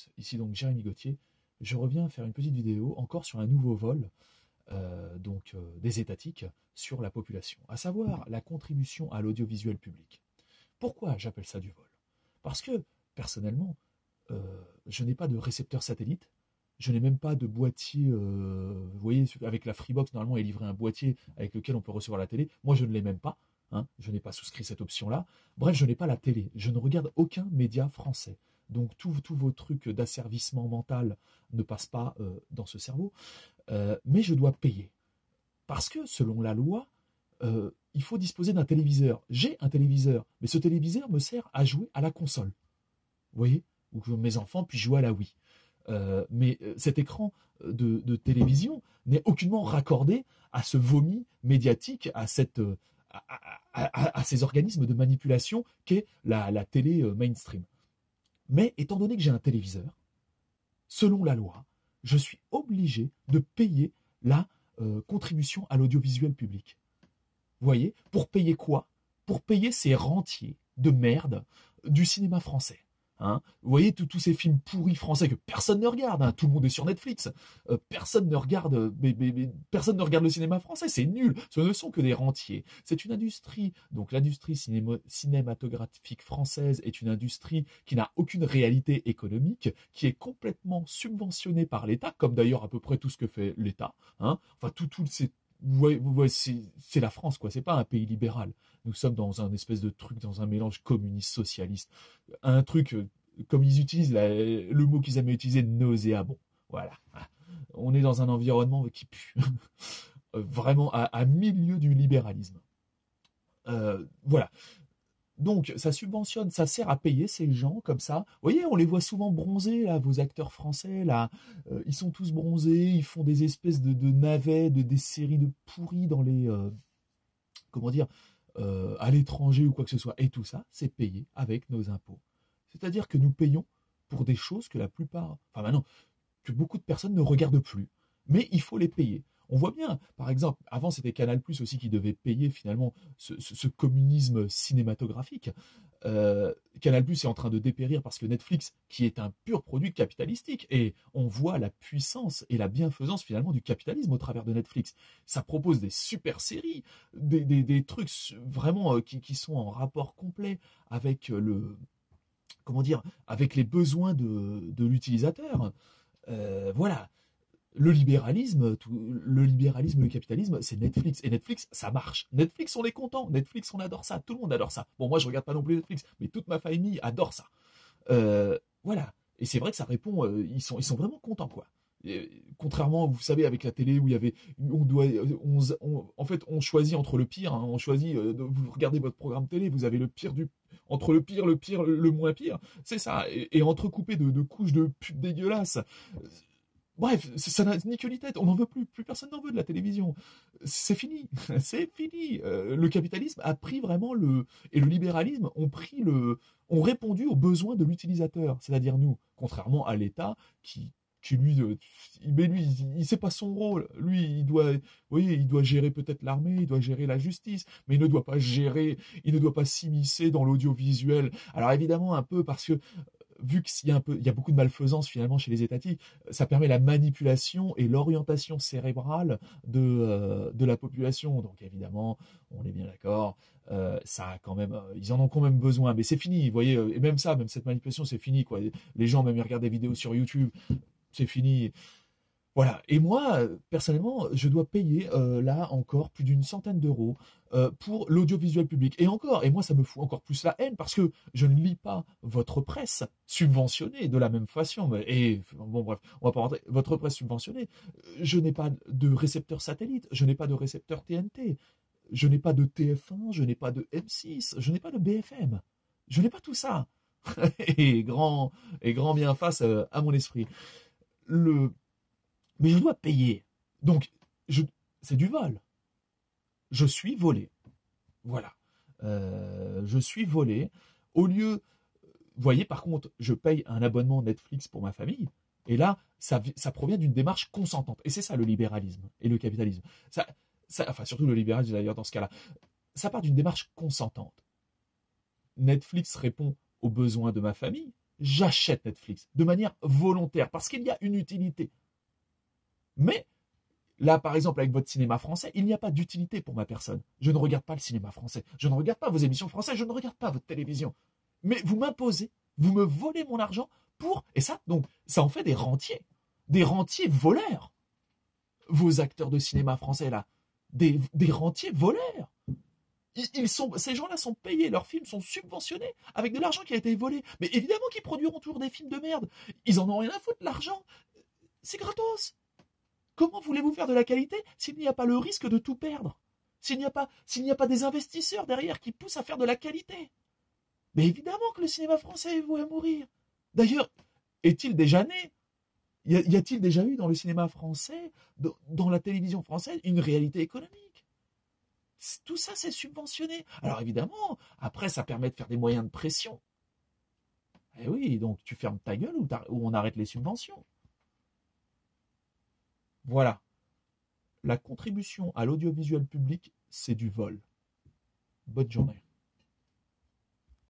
tous, ici donc Jérémy Gauthier. Je reviens faire une petite vidéo encore sur un nouveau vol des étatiques sur la population, à savoir la contribution à l'audiovisuel public. Pourquoi j'appelle ça du vol? Parce que, personnellement, je n'ai pas de récepteur satellite, je n'ai même pas de boîtier, vous voyez, avec la Freebox, normalement, il est livré un boîtier avec lequel on peut recevoir la télé. Moi, je ne l'ai même pas, hein, je n'ai pas souscrit cette option-là. Bref, je n'ai pas la télé, je ne regarde aucun média français. Donc, tous vos trucs d'asservissement mental ne passent pas dans ce cerveau. Mais je dois payer. Parce que, selon la loi, il faut disposer d'un téléviseur. J'ai un téléviseur, mais ce téléviseur me sert à jouer à la console. Vous voyez? Ou que mes enfants puissent jouer à la Wii. Mais cet écran de télévision n'est aucunement raccordé à ce vomi médiatique, à ces organismes de manipulation qu'est la télé mainstream. Mais étant donné que j'ai un téléviseur, selon la loi, je suis obligé de payer la contribution à l'audiovisuel public. Vous voyez? Pour payer quoi? Pour payer ces rentiers de merde du cinéma français. Hein, vous voyez tous ces films pourris français que personne ne regarde, hein, tout le monde est sur Netflix, personne ne regarde, personne ne regarde le cinéma français, c'est nul, ce ne sont que des rentiers. C'est une industrie, donc l'industrie cinématographique française est une industrie qui n'a aucune réalité économique, qui est complètement subventionnée par l'État, comme d'ailleurs à peu près tout ce que fait l'État. Hein, enfin c'est la France, quoi. C'est pas un pays libéral. Nous sommes dans un espèce de truc, dans un mélange communiste-socialiste. Un truc, comme ils utilisent le mot qu'ils aiment utiliser, nauséabond. Voilà. On est dans un environnement qui pue. Vraiment à milieu du libéralisme. Voilà. Donc, ça subventionne, ça sert à payer ces gens comme ça. Vous voyez, on les voit souvent bronzés, là, vos acteurs français, là. Ils sont tous bronzés, ils font des espèces de navets, des séries de pourris dans les... comment dire, à l'étranger ou quoi que ce soit. Et tout ça, c'est payé avec nos impôts. C'est-à-dire que nous payons pour des choses que la plupart... Enfin, maintenant, que beaucoup de personnes ne regardent plus. Mais il faut les payer. On voit bien, par exemple, avant c'était Canal+ aussi qui devait payer finalement ce communisme cinématographique. Canal+ est en train de dépérir parce que Netflix, qui est un pur produit capitalistique, et on voit la puissance et la bienfaisance finalement du capitalisme au travers de Netflix. Ça propose des super séries, des trucs vraiment qui sont en rapport complet avec avec les besoins de l'utilisateur. Voilà. Le libéralisme, le capitalisme, c'est Netflix. Et Netflix, ça marche. Netflix, on est content. Netflix, on adore ça. Tout le monde adore ça. Bon, moi, je regarde pas non plus Netflix, mais toute ma famille adore ça. Voilà. Et c'est vrai que ça répond. Ils sont vraiment contents, quoi. Contrairement, vous savez, avec la télé où il y avait, en fait, on choisit entre le pire. Hein, on choisit. Vous regardez votre programme télé, vous avez le pire entre le pire, le moins pire. C'est ça. Et entrecoupé de couches de putes dégueulasses. Bref, ça n'a ni queue ni tête, on n'en veut plus personne n'en veut de la télévision. C'est fini, c'est fini. Le capitalisme a pris vraiment et le libéralisme ont répondu aux besoins de l'utilisateur, c'est-à-dire nous, contrairement à l'État qui lui, il sait pas son rôle. Lui, il doit gérer peut-être l'armée, il doit gérer la justice, mais il ne doit pas s'immiscer dans l'audiovisuel. Alors évidemment un peu parce que vu qu'il y a beaucoup de malfaisance finalement chez les étatiques, ça permet la manipulation et l'orientation cérébrale de la population. Donc évidemment, on est bien d'accord, ça a quand même, ils en ont quand même besoin, mais c'est fini, vous voyez, et même cette manipulation, c'est fini, quoi. Les gens, même ils regardent des vidéos sur YouTube, c'est fini. Voilà. Et moi, personnellement, je dois payer là encore plus d'une centaine d'euros pour l'audiovisuel public. Et moi, ça me fout encore plus la haine parce que je ne lis pas votre presse subventionnée de la même façon. Et bon, bref, on va pas rentrer. Votre presse subventionnée, je n'ai pas de récepteur satellite, je n'ai pas de récepteur TNT, je n'ai pas de TF1, je n'ai pas de M6, je n'ai pas de BFM. Je n'ai pas tout ça. et grand bien face à mon esprit. Mais je dois payer. Donc, c'est du vol. Je suis volé. Voilà. Je suis volé. Au lieu... Vous voyez, par contre, je paye un abonnement Netflix pour ma famille. Et là, ça provient d'une démarche consentante. Et c'est ça le libéralisme et le capitalisme. Enfin, surtout le libéralisme d'ailleurs dans ce cas-là. Ça part d'une démarche consentante. Netflix répond aux besoins de ma famille. j'achète Netflix de manière volontaire parce qu'il y a une utilité. Mais là, par exemple, avec votre cinéma français, il n'y a pas d'utilité pour ma personne. Je ne regarde pas le cinéma français. Je ne regarde pas vos émissions françaises. Je ne regarde pas votre télévision. Mais vous m'imposez, vous me volez mon argent pour... Et ça, donc, ça en fait des rentiers. Des rentiers voleurs. Vos acteurs de cinéma français, là. Des rentiers voleurs. Ces gens-là sont payés, leurs films sont subventionnés avec de l'argent qui a été volé. Mais évidemment qu'ils produiront toujours des films de merde. Ils en ont rien à foutre, l'argent. C'est gratos. Comment voulez-vous faire de la qualité s'il n'y a pas le risque de tout perdre? S'il n'y a pas des investisseurs derrière qui poussent à faire de la qualité? Mais évidemment que le cinéma français est voué à mourir. D'ailleurs, est-il déjà né? Y a-t-il déjà eu dans le cinéma français, dans la télévision française, une réalité économique? Tout ça, c'est subventionné. Alors évidemment, après, ça permet de faire des moyens de pression. Eh oui, donc tu fermes ta gueule ou on arrête les subventions. Voilà. La contribution à l'audiovisuel public, c'est du vol. Bonne journée.